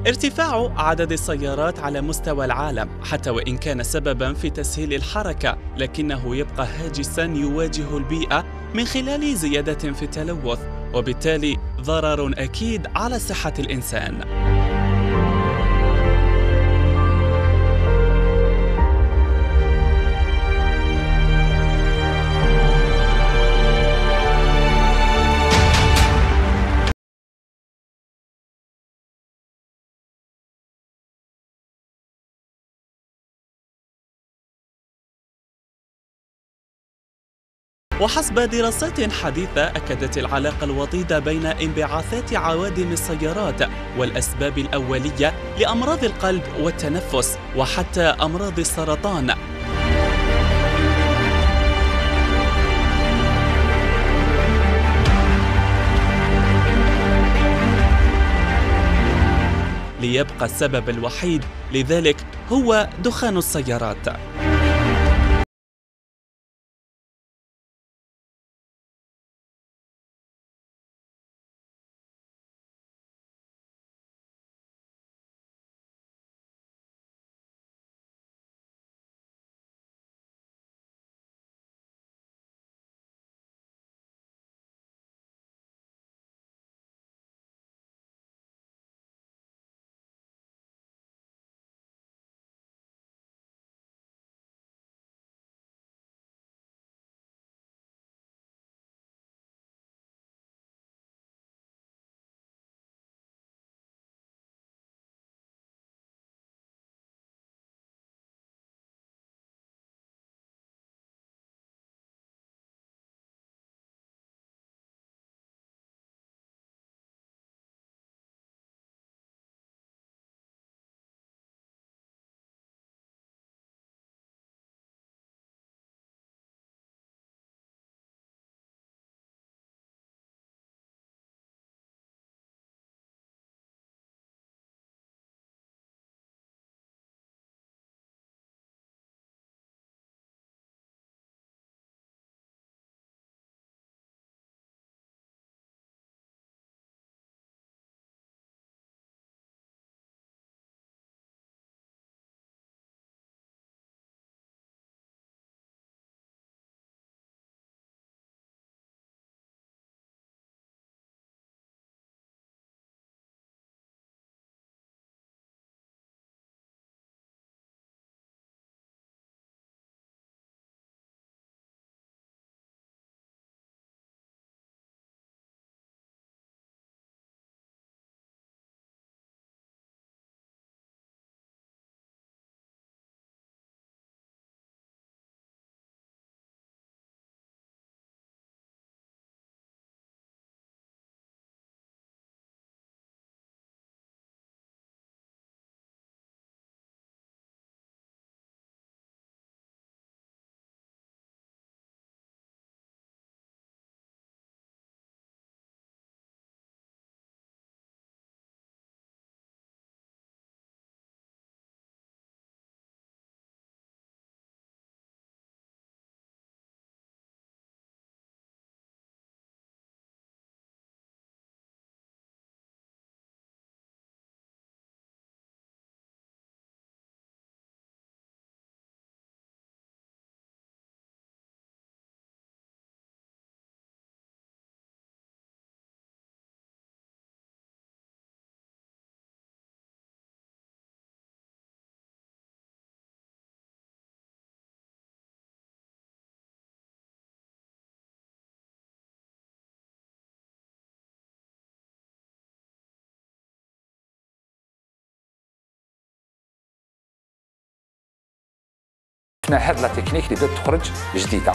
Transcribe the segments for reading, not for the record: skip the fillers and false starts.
ارتفاع عدد السيارات على مستوى العالم حتى وإن كان سبباً في تسهيل الحركة، لكنه يبقى هاجساً يواجه البيئة من خلال زيادة في التلوث، وبالتالي ضرر أكيد على صحة الإنسان. وحسب دراسات حديثة أكدت العلاقة الوطيدة بين انبعاثات عوادم السيارات والأسباب الأولية لأمراض القلب والتنفس وحتى أمراض السرطان. ليبقى السبب الوحيد لذلك هو دخان السيارات. هاد لا تكنيك اللي بدات تخرج جديده.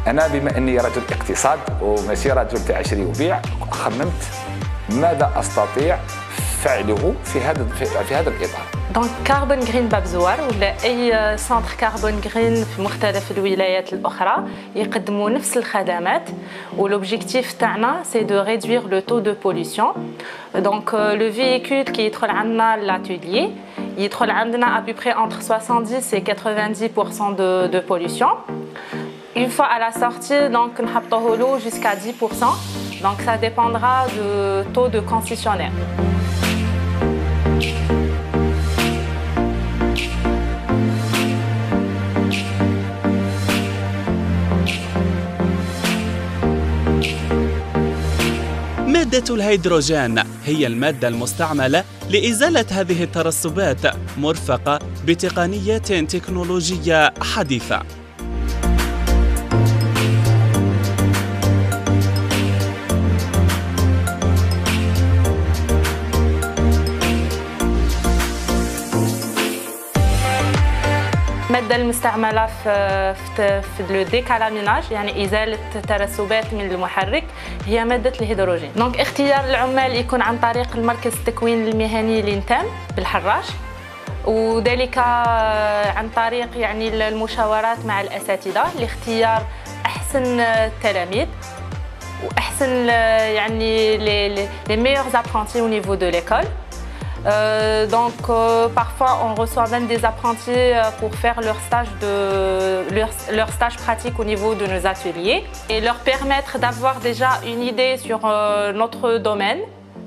انا بما اني رجل اقتصاد وماشي رجل تاع شري وبيع، خممت ماذا استطيع فعله في هذا الاطار. دونك كاربون جرين باب زوار ولا اي سنتر كاربون جرين في مختلف الولايات الاخرى يقدموا نفس الخدمات، ولوبجيكتيف تاعنا سي دو ريدوير لو تو دو بوليسيون. دونك لو فييكول كي يدخل عندنا لاتوليي يدخل عندنا à peu près entre 70 et 90% de pollution. Une fois à la sortie, donc نحطوه له jusqu'à 10%. Donc ça dépendra du taux de concessionnaire. مادة الهيدروجين هي المادة المستعملة لإزالة هذه الترسبات مرفقة بتقنيات تكنولوجية حديثة. المادة المستعملة في لو ديكالاميناج يعني إزالة الترسبات من المحرك هي مادة الهيدروجين. دونك اختيار العمال يكون عن طريق المركز التكوين المهني لينتام بالحراش، وذلك عن طريق يعني المشاورات مع الأساتذة لاختيار أحسن التلاميذ وأحسن يعني les meilleurs apprentis au niveau de l'école. Parfois on reçoit même des apprentis pour faire leur stage pratique au niveau de nos ateliers et leur permettre d'avoir déjà une idée sur notre domaine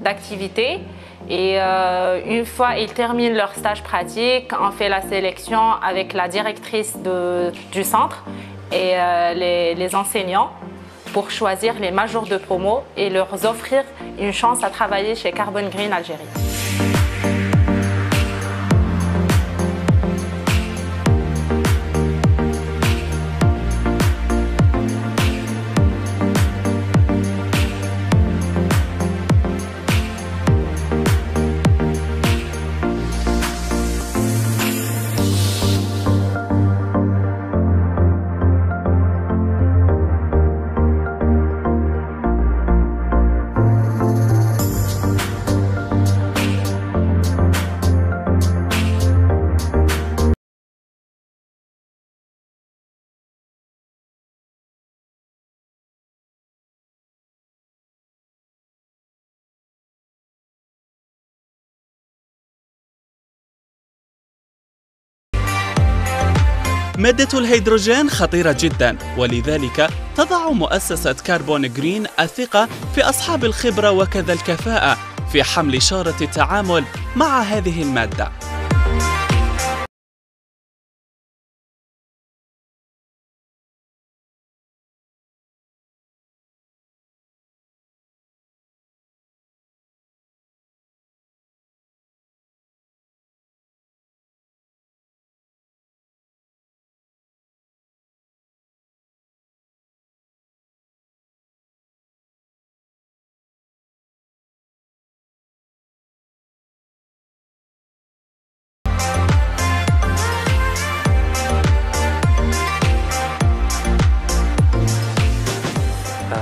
d'activité. Et une fois ils terminent leur stage pratique, on fait la sélection avec la directrice du centre et les enseignants pour choisir les majors de promo et leur offrir une chance à travailler chez Carbon Green Algérie. مادة الهيدروجين خطيرة جدا، ولذلك تضع مؤسسة كاربون جرين الثقة في أصحاب الخبرة وكذا الكفاءة في حمل شارة التعامل مع هذه المادة.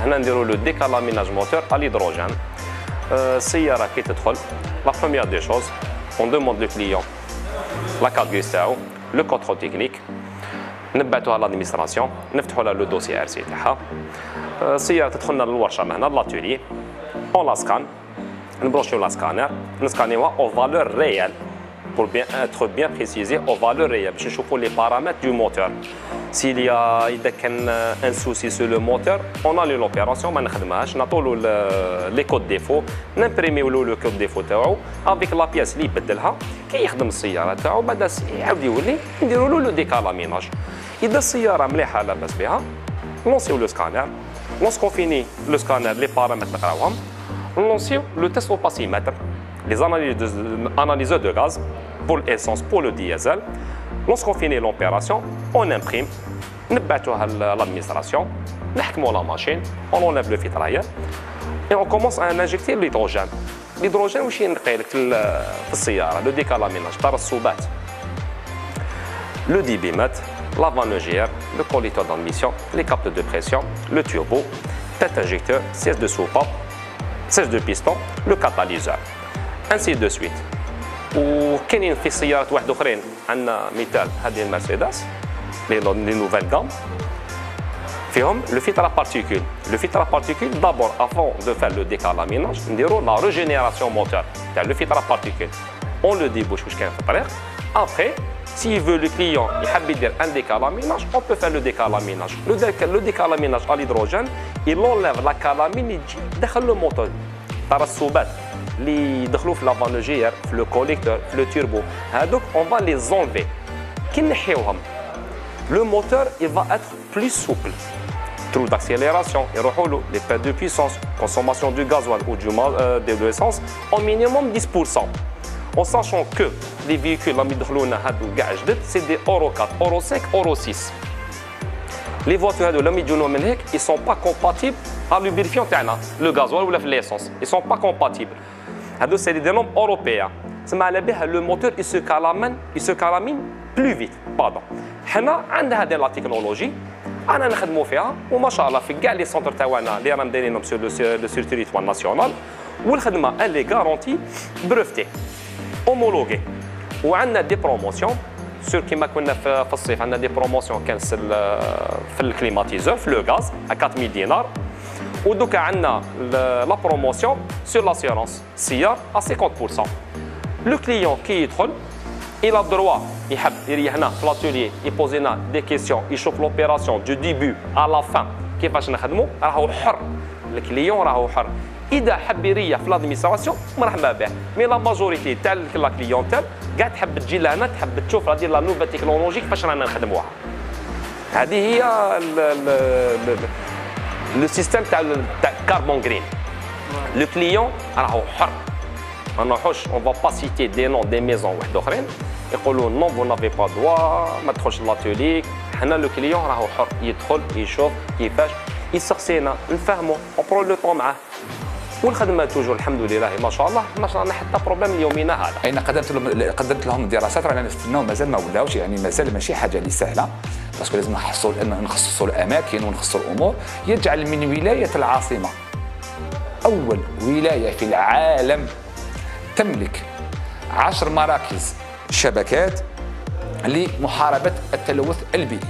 هنا نديرو لو ديكالاميناج موتور على الهيدروجين. السياره كي تدخل لا بروميير دي شوز اون دوموند لو كليون لا كارت غريس تاعو لو كونترول تكنيك، نبعتوها لادمينستراسيون، نفتحوا لها لو دوسي ار سي تاعها. السياره تدخل لنا للورشه من هنا لاتولي اون لا سكان، نبروشيو لا سكانر نسكانيوها او فالور ريال pour bien être bien précisé aux valeurs réelles باش نشوفوا les paramètres du moteur. S'il y a إذا كان un souci sur le moteur, on a l'opération ما نخدمهاش، نعطولو les codes défaut، نمبريميو له le code défaut تاعو avec la pièce اللي يبدلها كي يخدم السياره تاعو، بعد يعاود يولي نديروا له لو ديكالاميناج. إذا السياره مليحه لاباس بها نلونسيو لو سكانر، لونسكون فيني لو سكانر لي بارامتر نقراوهم، نلونسيو لو تيست اوباسيمتر les analyseurs de gaz pour l'essence, pour le diesel. Lorsqu'on finit l'opération, on imprime, نبعتوها l'administration, نحكموا la machine, on enlève le filtre et on commence à injecter l'hydrogène. L'hydrogène واش ينقي لك في السياره لو ديكالاميناج ترسبات. Le dibimètre, la vannegière, le collecteur d'admission, les capteurs de pression, le turbo, tête injecteur, siège de soupape, siège de piston, le catalyseur. ainsi de suite. وكاينين في سيارات واحد اخرين عندنا مثال هذه المرسيدس لي نوفيل غام فيهم لو فيتر بارتيكول. لو فيتر بارتيكول دابور افون دو فار لو ديكالاميناج نديرو لا ريجينيراسيون موتور تاع لو فيتر بارتيكول، اون لو ديبوش واش كاين في الطريق. ابخي سي فو لو كليون يحب يدير ان ديكالاميناج اون بو فار لو ديكالاميناج. لو ديكالاميناج على الهيدروجين يلونليف لا كالامين يجي داخل لو موتور ترسبات اللي يدخلوا في لافانوجير في لو كوليكتور في لو توربو هذوك اون فا لي زونلفي. كي نحيوهم لو موتور il va être plus souple trou d'accélération, les pertes de puissance, consommation du gasoil ou de l'essence, au minimum 10%. En sachant que les véhicules, c'est des Euro 4, Euro 5, Euro 6. Les voitures, ils ne sont pas compatibles à lubrifiant, le gasoil ou l'essence. Ils ne sont pas compatibles. C'est des normes européennes. Le moteur il se calamine plus vite. Pardon. Nous avons la technologie. أنا نخدموا فيها وما شاء الله في كاع لي سونتر تاعنا اللي رانا دايرينهم سور لو تيريتوار ناسيونال والخدمه اللي غارونتي بروفتي اومولوغي وعندنا دي بروموسيون سور كيما كنا في الصيف عندنا دي بروموسيون كان في الكليماتيزور في لو غاز 4000 دينار ودوكا عندنا لا بروموسيون سور لاسيورونس سيار 50%. لو كليون كي يدخل il a droit يحب يريحنا في لاتولي يبوزينا دي كيسيون يشوف لوبيراسيون دو ديبي à la fin كيفاش نخدموا راهو حر الكليون راهو حر اذا حب يريح في لادمينستراسيون مرحبا به مي لا ماجوريتي تاع لا كليونتيل كاع تحب تجي لهنا تحب تشوف هذه لا نوفا تكنولوجي كيفاش رانا نخدموها. هذه هي لو سيستيم تاع كاربون جرين. لو كليون راهو حر ما نروحوش on va pas citer des noms des maisons واحد اخرين يقولوا non vous n'avez pas droit ما تدخلش لاتوليك. حنا لو كليون راهو حر يدخل يشوف كيفاش يسقسينا نفهموا اون لو طون معاه والخدمه توجور الحمد لله ما شاء الله ما شاء الله حتى بروبليم ليومنا هذا. اين قدمت لهم دراسات رانا نستناو مازال ما ولاوش يعني مازال ماشي حاجه اللي سهله باسكو لازم نخصصوا الاماكن ونخصصوا الامور. يجعل من ولايه العاصمه اول ولايه في العالم تملك 10 مراكز شبكات لمحاربة التلوث البيئي.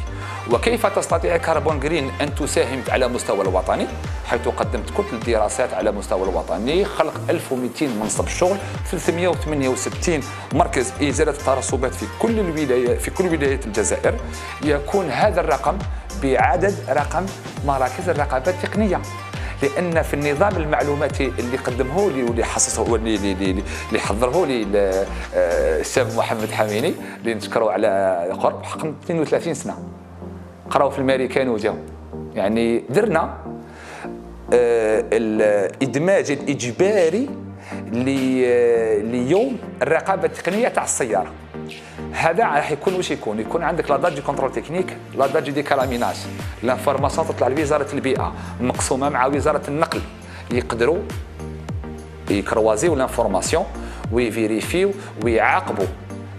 وكيف تستطيع كربون جرين أن تساهم على مستوى الوطني؟ حيث قدمت كل الدراسات على مستوى الوطني خلق 1200 منصب شغل 368 مركز إزالة الترسبات في كل ولايات الجزائر. يكون هذا الرقم بعدد رقم مراكز الرقابة التقنية لان في النظام المعلوماتي اللي قدمه لي واللي حصصه اللي حضره لي الشاب محمد حميني اللي نشكره على قرب حق 32 سنه قراو في الامريكان وجاو يعني درنا الادماج الاجباري ليوم الرقابه التقنيه تاع السياره. هذا راح يكون واش يكون عندك لا داج دي كونترول تكنيك لا داج دي كالاميناج لانفورماسيون تطلع لوزاره البيئه مقسومه مع وزاره النقل يقدروا يكروازيو لانفورماسيون ويفيريفيو ويعاقبوا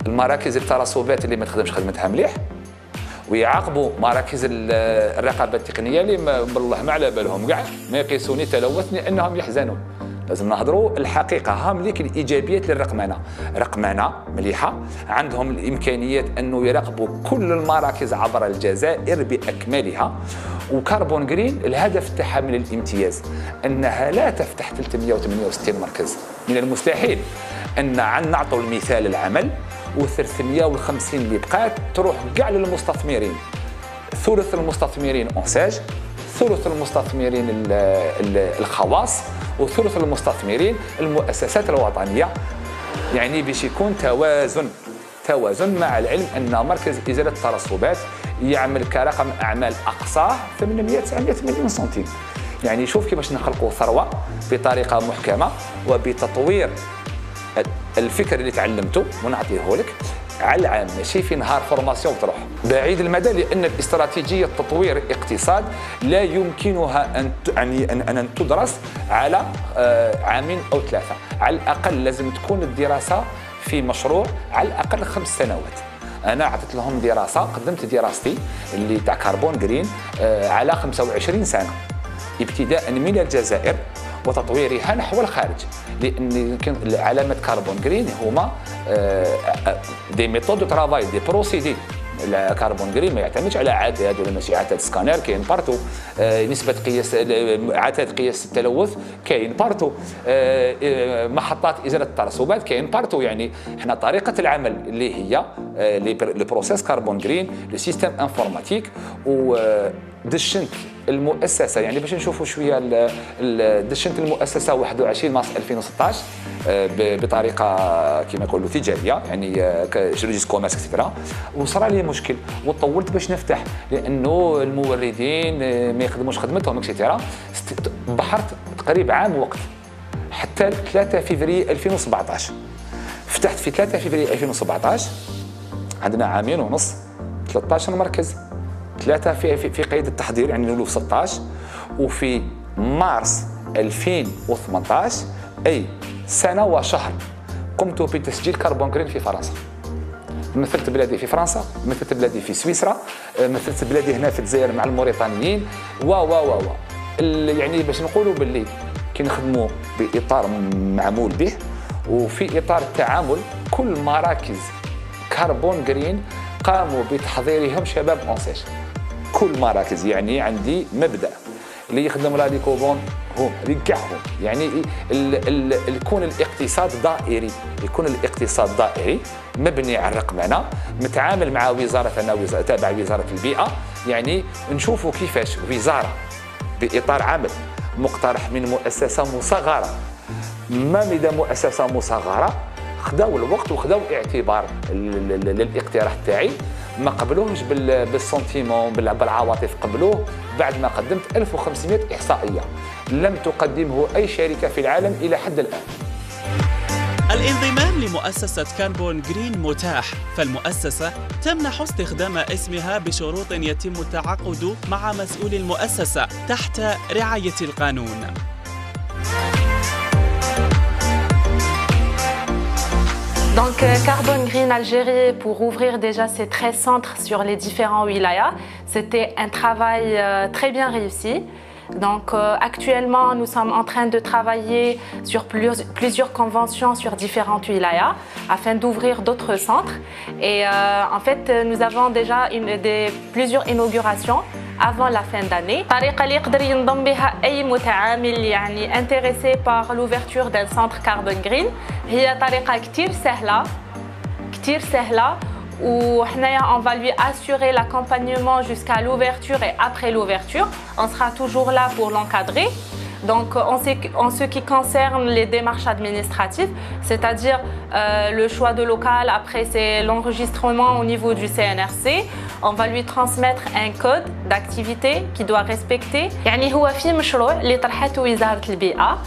المراكز الترسبات اللي ما تخدمش خدمتها مليح ويعاقبوا مراكز الرقابه التقنيه اللي بالله ما على بالهم كاع ما يقيسوني تلوث لانهم يحزنون. لازم نهضروا الحقيقه ها مليك الايجابيات للرقمنه. رقمنه مليحه عندهم الامكانيات انه يراقبوا كل المراكز عبر الجزائر باكملها. وكربون جرين الهدف تاعها من الامتياز انها لا تفتح 368 مركز. من المستحيل ان نعطوا المثال العمل و350 اللي بقات تروح كاع للمستثمرين. ثلث المستثمرين انساج، ثلث المستثمرين الخواص، وثلث المستثمرين المؤسسات الوطنيه. يعني باش يكون توازن مع العلم ان مركز ازاله الترسبات يعمل كرقم اعمال اقصاه 800 900 مليون سنتيم. يعني شوف كيفاش نخلقوا ثروه بطريقه محكمه وبتطوير الفكر اللي تعلمته ونعطيه لك على العام ماشي في نهار فورماسيون تروح بعيد المدى. لان الاستراتيجيه تطوير الاقتصاد لا يمكنها ان تدرس على عامين او ثلاثه. على الاقل لازم تكون الدراسه في مشروع على الاقل 5 سنوات. انا عطيت لهم دراسه قدمت دراستي اللي تاع كربون جرين على 25 سنه ابتداء من الجزائر وتطويرها نحو الخارج. لان علامه كربون جرين هما دي ميثود دو ترافاي دي بروسيدي. الكربون جرين ما يعتمدش على عتاد ولا ماشي عتاد سكانير كاين بارتو. نسبه قياس عتاد قياس التلوث كاين بارتو. محطات ازاله الترسبات كاين بارتو. يعني احنا طريقه العمل اللي هي لو بروسيس كربون جرين لو سيستيم انفورماتيك ودشنت المؤسسه، يعني باش نشوفوا شويه دشنت المؤسسه 21 مارس 2016 بطريقه كما نقولوا تجاريه، يعني جوريس كوميرس اكسترا، وصرا لي مشكل وطولت باش نفتح لانه الموردين ما يخدموش خدمتهم اكسترا. بحرت تقريبا عام وقت حتى 3 فبراير 2017. فتحت في 3 فبراير 2017، عندنا عامين ونص 13 مركز، 3 في قيد التحضير يعني نولوا في 16، وفي مارس 2018 أي سنة وشهر قمت بتسجيل كربون جرين في فرنسا. مثلت بلادي في فرنسا، مثلت بلادي في سويسرا، مثلت بلادي هنا في الجزائر مع الموريتانيين يعني باش نقولوا باللي كي نخدموا بإطار معمول به وفي إطار التعامل كل مراكز كربون جرين قاموا بتحضيرهم شباب أونسيج. كل مراكز يعني عندي مبدأ اللي يخدم لا ديكوبون هم رجعهم، يعني يكون الاقتصاد دائري، يكون الاقتصاد دائري مبني على الرقمنه، متعامل مع وزارتنا تابع وزاره البيئه، يعني نشوفوا كيفاش وزاره باطار عمل مقترح من مؤسسه مصغره، ما مدى مؤسسه مصغره خداو الوقت وخداو اعتبار للاقتراح تاعي، ما قبلوهش بالسنتيمون بالعواطف، قبلوه بعد ما قدمت 1500 إحصائية لم تقدمه أي شركة في العالم إلى حد الآن. الانضمام لمؤسسة كربون جرين متاح، فالمؤسسة تمنح استخدام اسمها بشروط يتم التعاقد مع مسؤول المؤسسة تحت رعاية القانون. Donc Carbon Green Algérie, pour ouvrir déjà ces 13 centres sur les différents wilayas, c'était un travail très bien réussi. Donc actuellement, nous sommes en train de travailler sur plusieurs conventions sur différentes wilayas afin d'ouvrir d'autres centres. Et en fait, nous avons déjà plusieurs inaugurations avant la fin d'année. الطريقة اللي يقدر ينضم بها أي متعامل يعني intéressé par l'ouverture d'un centre Carbon Green هي طريقة كتير سهلة وحنايا on va lui assurer l'accompagnement jusqu'à l'ouverture et après l'ouverture. On sera toujours là pour l'encadrer. Donc en ce qui concerne les démarches administratives, c'est-à-dire le choix de local, après c'est l'enregistrement au niveau du CNRC, on va lui transmettre un code d'activité qui doit respecter. يعني هو في مشروع اللي طرحته وزارة البيئة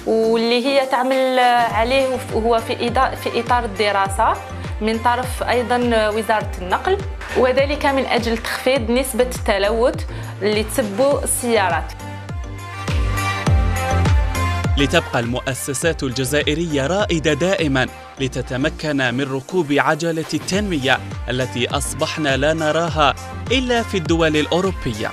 واللي هي تعمل عليه وهو في إطار الدراسة من طرف أيضا وزارة النقل، وذلك من أجل تخفيض نسبة التلوث اللي تسببه السيارات. لتبقى المؤسسات الجزائرية رائدة دائما لتتمكن من ركوب عجلة التنمية التي أصبحنا لا نراها إلا في الدول الأوروبية.